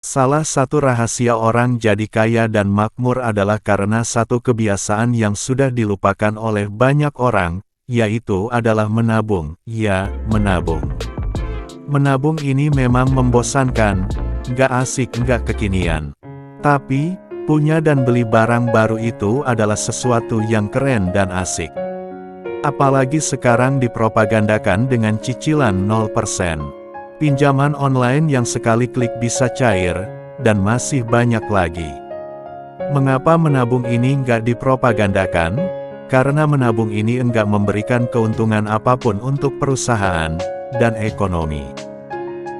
Salah satu rahasia orang jadi kaya dan makmur adalah karena satu kebiasaan yang sudah dilupakan oleh banyak orang, yaitu adalah menabung. Ya, menabung. Menabung ini memang membosankan, nggak asik, nggak kekinian. Tapi, punya dan beli barang baru itu adalah sesuatu yang keren dan asik. Apalagi sekarang dipropagandakan dengan cicilan 0%. Pinjaman online yang sekali klik bisa cair, dan masih banyak lagi. Mengapa menabung ini nggak dipropagandakan? Karena menabung ini enggak memberikan keuntungan apapun untuk perusahaan dan ekonomi.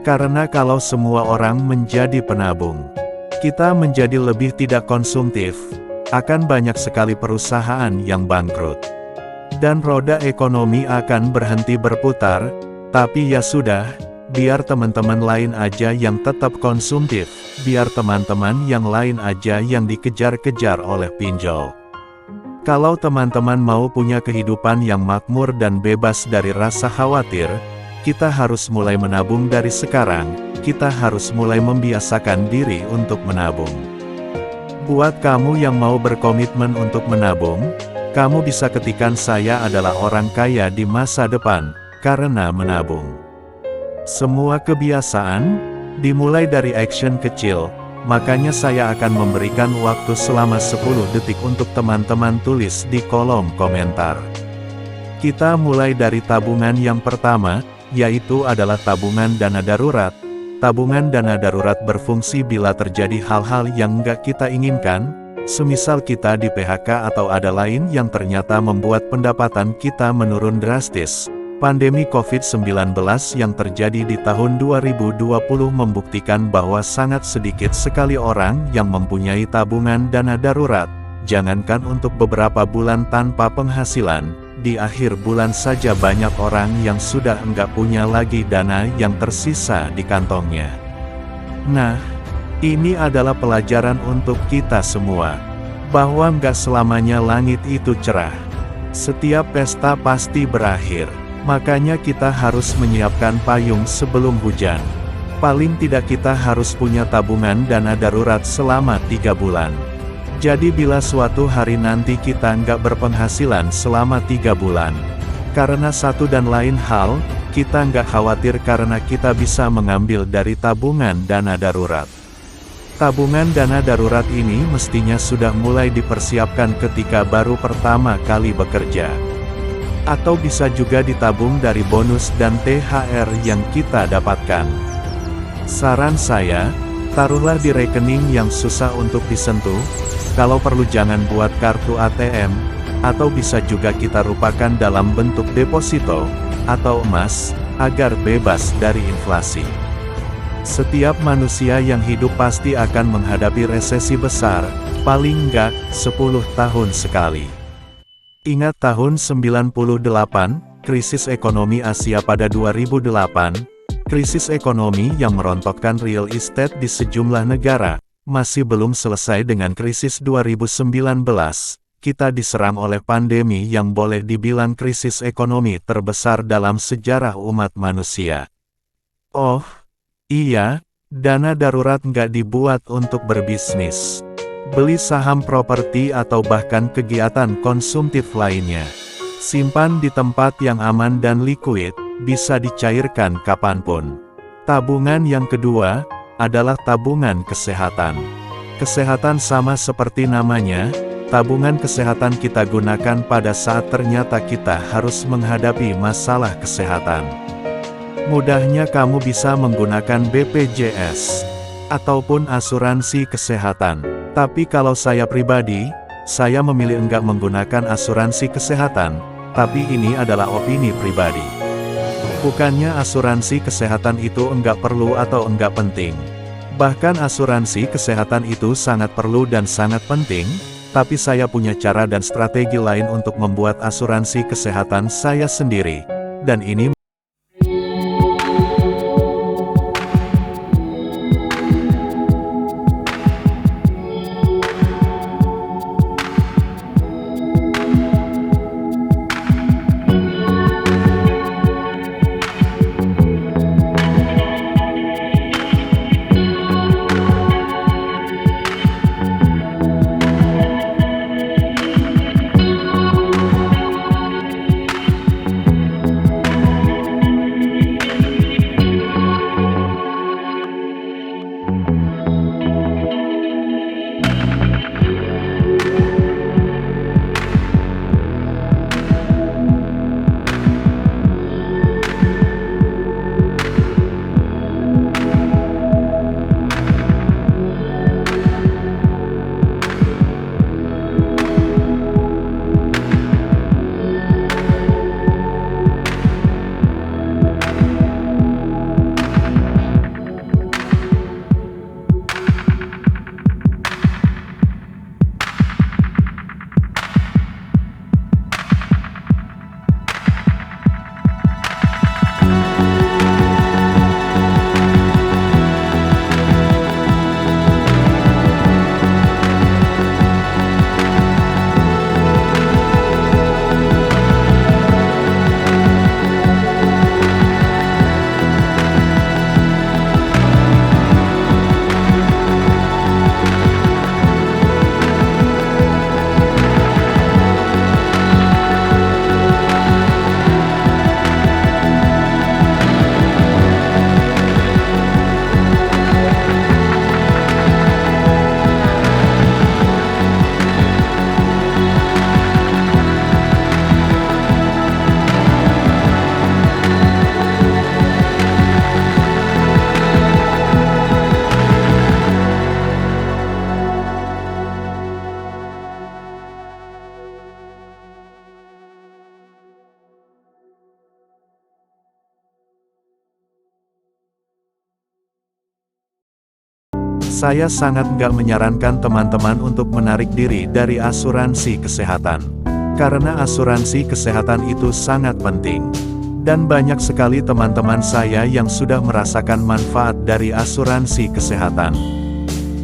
Karena kalau semua orang menjadi penabung, kita menjadi lebih tidak konsumtif, akan banyak sekali perusahaan yang bangkrut. Dan roda ekonomi akan berhenti berputar, tapi ya sudah, biar teman-teman lain aja yang tetap konsumtif, biar teman-teman yang lain aja yang dikejar-kejar oleh pinjol. Kalau teman-teman mau punya kehidupan yang makmur dan bebas dari rasa khawatir, kita harus mulai menabung dari sekarang, kita harus mulai membiasakan diri untuk menabung. Buat kamu yang mau berkomitmen untuk menabung, kamu bisa ketikkan "Saya adalah orang kaya di masa depan, karena menabung". Semua kebiasaan dimulai dari action kecil, makanya saya akan memberikan waktu selama 10 detik untuk teman-teman tulis di kolom komentar. Kita mulai dari tabungan yang pertama, yaitu adalah tabungan dana darurat. Tabungan dana darurat berfungsi bila terjadi hal-hal yang nggak kita inginkan, semisal kita di PHK atau ada lain yang ternyata membuat pendapatan kita menurun drastis. Pandemi COVID-19 yang terjadi di tahun 2020 membuktikan bahwa sangat sedikit sekali orang yang mempunyai tabungan dana darurat. Jangankan untuk beberapa bulan tanpa penghasilan, di akhir bulan saja banyak orang yang sudah enggak punya lagi dana yang tersisa di kantongnya. Nah, ini adalah pelajaran untuk kita semua, bahwa enggak selamanya langit itu cerah. Setiap pesta pasti berakhir. Makanya kita harus menyiapkan payung sebelum hujan. Paling tidak kita harus punya tabungan dana darurat selama 3 bulan. Jadi bila suatu hari nanti kita nggak berpenghasilan selama 3 bulan, karena satu dan lain hal, kita nggak khawatir karena kita bisa mengambil dari tabungan dana darurat. Tabungan dana darurat ini mestinya sudah mulai dipersiapkan ketika baru pertama kali bekerja. Atau bisa juga ditabung dari bonus dan THR yang kita dapatkan. Saran saya, taruhlah di rekening yang susah untuk disentuh, kalau perlu jangan buat kartu ATM, atau bisa juga kita rupakan dalam bentuk deposito, atau emas, agar bebas dari inflasi. Setiap manusia yang hidup pasti akan menghadapi resesi besar, paling enggak 10 tahun sekali. Ingat tahun 98, krisis ekonomi Asia pada 2008, krisis ekonomi yang merontokkan real estate di sejumlah negara, masih belum selesai dengan krisis 2019, kita diserang oleh pandemi yang boleh dibilang krisis ekonomi terbesar dalam sejarah umat manusia. Oh, iya, dana darurat nggak dibuat untuk berbisnis, beli saham properti atau bahkan kegiatan konsumtif lainnya. Simpan di tempat yang aman dan liquid, bisa dicairkan kapanpun. Tabungan yang kedua, adalah tabungan kesehatan. Kesehatan sama seperti namanya, tabungan kesehatan kita gunakan pada saat ternyata kita harus menghadapi masalah kesehatan. Mudahnya kamu bisa menggunakan BPJS, ataupun asuransi kesehatan. Tapi kalau saya pribadi, saya memilih enggak menggunakan asuransi kesehatan, tapi ini adalah opini pribadi. Bukannya asuransi kesehatan itu enggak perlu atau enggak penting. Bahkan asuransi kesehatan itu sangat perlu dan sangat penting, tapi saya punya cara dan strategi lain untuk membuat asuransi kesehatan saya sendiri. Dan ini Saya sangat nggak menyarankan teman-teman untuk menarik diri dari asuransi kesehatan. Karena asuransi kesehatan itu sangat penting. Dan banyak sekali teman-teman saya yang sudah merasakan manfaat dari asuransi kesehatan.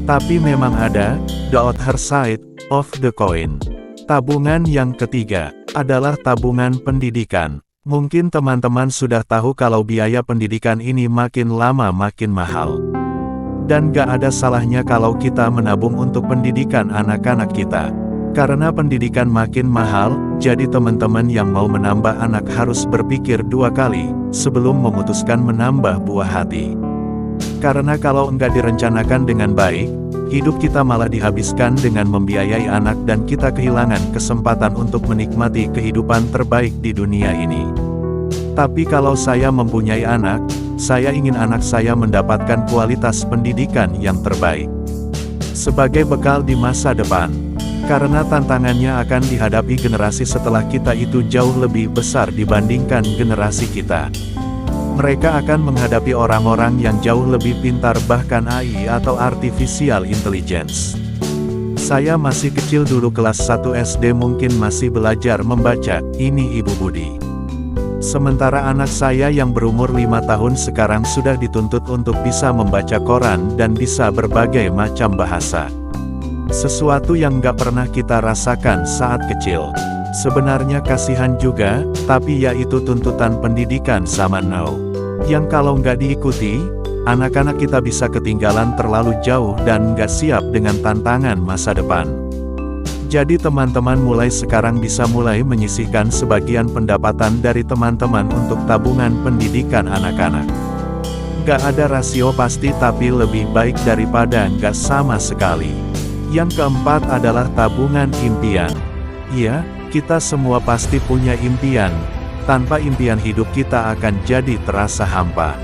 Tapi memang ada, the other side of the coin. Tabungan yang ketiga, adalah tabungan pendidikan. Mungkin teman-teman sudah tahu kalau biaya pendidikan ini makin lama makin mahal. Dan gak ada salahnya kalau kita menabung untuk pendidikan anak-anak kita. Karena pendidikan makin mahal, jadi teman-teman yang mau menambah anak harus berpikir dua kali, sebelum memutuskan menambah buah hati. Karena kalau enggak direncanakan dengan baik, hidup kita malah dihabiskan dengan membiayai anak dan kita kehilangan kesempatan untuk menikmati kehidupan terbaik di dunia ini. Tapi kalau saya mempunyai anak, saya ingin anak saya mendapatkan kualitas pendidikan yang terbaik. Sebagai bekal di masa depan. Karena tantangannya akan dihadapi generasi setelah kita itu jauh lebih besar dibandingkan generasi kita. Mereka akan menghadapi orang-orang yang jauh lebih pintar bahkan AI atau Artificial Intelligence. Saya masih kecil dulu kelas 1 SD mungkin masih belajar membaca, ini Ibu Budi. Sementara anak saya yang berumur 5 tahun sekarang sudah dituntut untuk bisa membaca koran dan bisa berbagai macam bahasa. Sesuatu yang gak pernah kita rasakan saat kecil. Sebenarnya kasihan juga, tapi ya itu tuntutan pendidikan zaman now. Yang kalau nggak diikuti, anak-anak kita bisa ketinggalan terlalu jauh dan nggak siap dengan tantangan masa depan. Jadi teman-teman mulai sekarang bisa mulai menyisihkan sebagian pendapatan dari teman-teman untuk tabungan pendidikan anak-anak. Nggak ada rasio pasti tapi lebih baik daripada nggak sama sekali. Yang keempat adalah tabungan impian. Iya, kita semua pasti punya impian. Tanpa impian hidup kita akan jadi terasa hampa.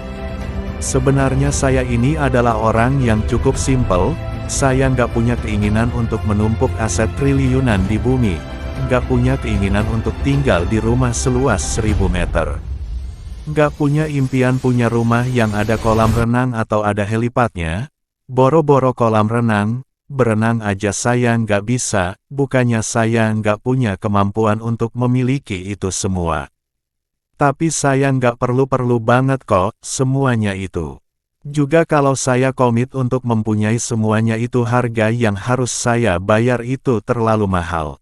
Sebenarnya saya ini adalah orang yang cukup simpel. Saya nggak punya keinginan untuk menumpuk aset triliunan di bumi. Nggak punya keinginan untuk tinggal di rumah seluas 1000 meter. Nggak punya impian punya rumah yang ada kolam renang atau ada helipadnya. Boro-boro kolam renang. Berenang aja saya nggak bisa, bukannya saya nggak punya kemampuan untuk memiliki itu semua. Tapi saya nggak perlu-perlu banget kok, semuanya itu. Juga kalau saya komit untuk mempunyai semuanya itu harga yang harus saya bayar itu terlalu mahal.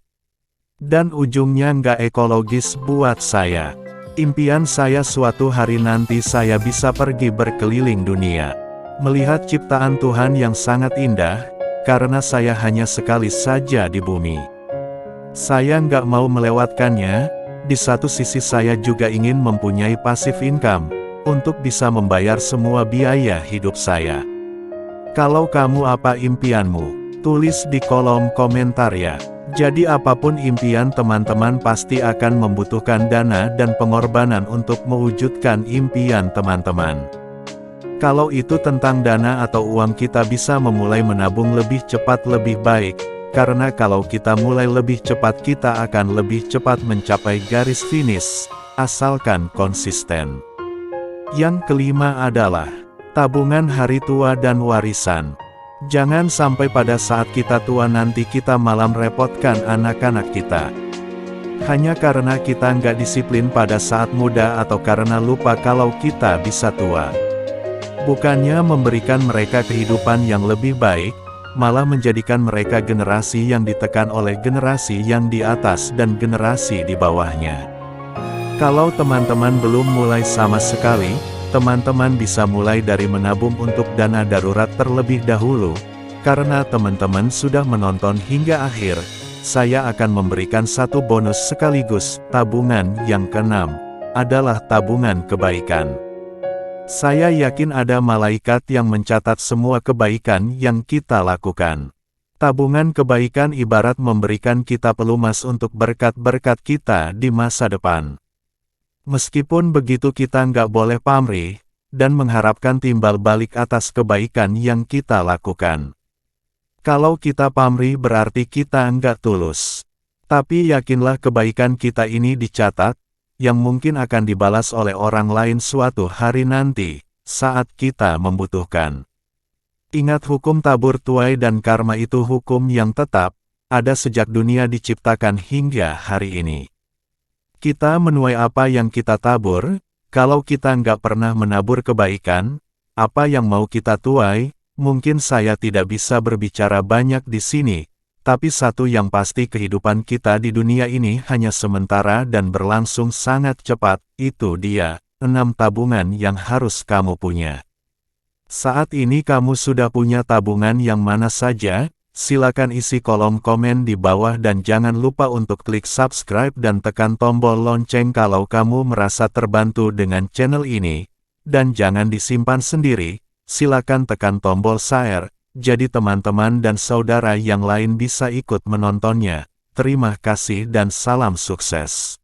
Dan ujungnya nggak ekologis buat saya. Impian saya suatu hari nanti saya bisa pergi berkeliling dunia. Melihat ciptaan Tuhan yang sangat indah, karena saya hanya sekali saja di bumi. Saya nggak mau melewatkannya, di satu sisi saya juga ingin mempunyai passive income, untuk bisa membayar semua biaya hidup saya. Kalau kamu apa impianmu? Tulis di kolom komentar ya. Jadi apapun impian teman-teman pasti akan membutuhkan dana dan pengorbanan untuk mewujudkan impian teman-teman. Kalau itu tentang dana atau uang kita bisa memulai menabung lebih cepat lebih baik, karena kalau kita mulai lebih cepat kita akan lebih cepat mencapai garis finish, asalkan konsisten. Yang kelima adalah, tabungan hari tua dan warisan. Jangan sampai pada saat kita tua nanti kita malah merepotkan anak-anak kita. Hanya karena kita nggak disiplin pada saat muda atau karena lupa kalau kita bisa tua. Bukannya memberikan mereka kehidupan yang lebih baik, malah menjadikan mereka generasi yang ditekan oleh generasi yang di atas dan generasi di bawahnya. Kalau teman-teman belum mulai sama sekali, teman-teman bisa mulai dari menabung untuk dana darurat terlebih dahulu. Karena teman-teman sudah menonton hingga akhir, saya akan memberikan satu bonus sekaligus. Tabungan yang keenam adalah tabungan kebaikan. Saya yakin ada malaikat yang mencatat semua kebaikan yang kita lakukan. Tabungan kebaikan ibarat memberikan kita pelumas untuk berkat-berkat kita di masa depan. Meskipun begitu kita nggak boleh pamrih, dan mengharapkan timbal balik atas kebaikan yang kita lakukan. Kalau kita pamrih berarti kita nggak tulus. Tapi yakinlah kebaikan kita ini dicatat, yang mungkin akan dibalas oleh orang lain suatu hari nanti, saat kita membutuhkan. Ingat, hukum tabur tuai dan karma itu hukum yang tetap, ada sejak dunia diciptakan hingga hari ini. Kita menuai apa yang kita tabur. Kalau kita nggak pernah menabur kebaikan, apa yang mau kita tuai? Mungkin saya tidak bisa berbicara banyak di sini, tapi satu yang pasti, kehidupan kita di dunia ini hanya sementara dan berlangsung sangat cepat. Itu dia, 6 tabungan yang harus kamu punya. Saat ini kamu sudah punya tabungan yang mana saja? Silakan isi kolom komen di bawah dan jangan lupa untuk klik subscribe dan tekan tombol lonceng kalau kamu merasa terbantu dengan channel ini. Dan jangan disimpan sendiri, silakan tekan tombol share, jadi teman-teman dan saudara yang lain bisa ikut menontonnya. Terima kasih dan salam sukses.